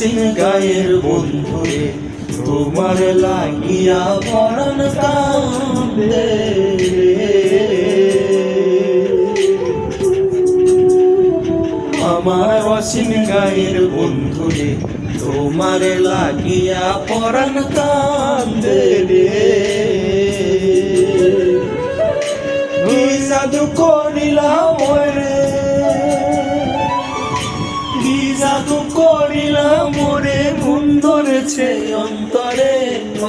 অসীম গায়ের বন্ধুরে তোমার লাগিয়া পরাণ কান্দে আমার অসীম গায়ের বন্ধুরে তোমার লাগিয়া পরাণ কান্দে রে কি জাদু করিলাম রে কি জাদু করিলাম মোরে মন ধরেছে অন্তরে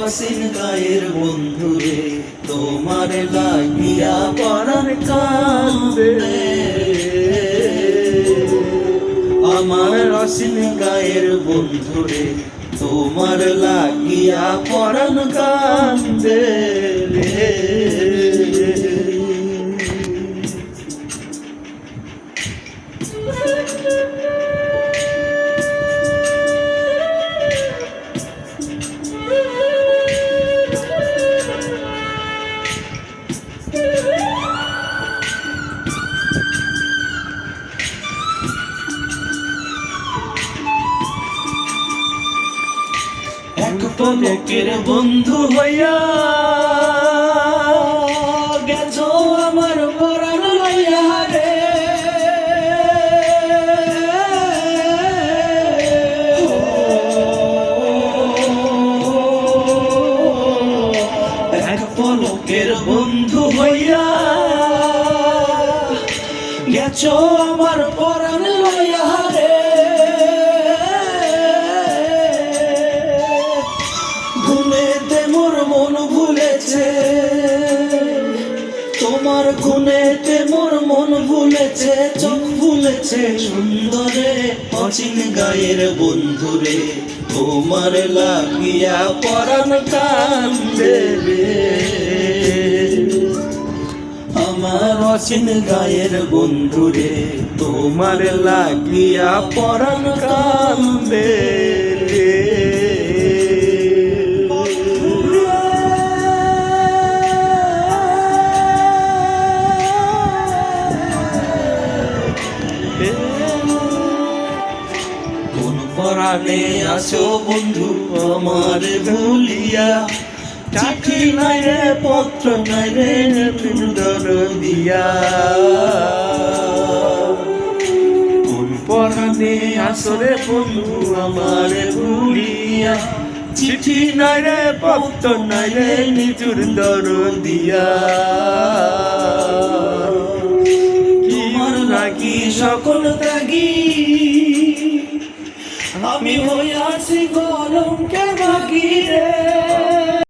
অসীম গায়ের বন্ধুরে তোমার লাগিয়া পরাণ কান্দে আমার অসীম গায়ের বন্ধুরে তোমার লাগিয়া পরাণ কান্দে রে এক পলকের বন্ধু হইয়া গেছো আমার পরাণ লইয়া রে এক পলকের বন্ধু হইয়া গেছো আমার পরাণ লইয়া রে তোমার গুণেতে মোর মন ভুলেছে চোখ ভুলেছে সুন্দরে অচিন গায়ের বন্ধুরে তোমার লাগিয়া পরাণ কান্দে রে আমার অচিন গায়ের বন্ধুরে তোমার লাগিয়া পরাণ কান্দে রে কোন পরাণে আসো বন্ধু আমার ভুলিয়া চিঠি নাই রে পত্র নাই রে সুন্দর দিয়া কোন পরাণে আসো রে বন্ধু আমার ভুলিয়া চিঠি নাই রে পত্র নাই রে নিজুর দর দিয়া তোমার লাগি সকল ত্যাগী আমি হইয়াছি কলঙ্কের বাগি রে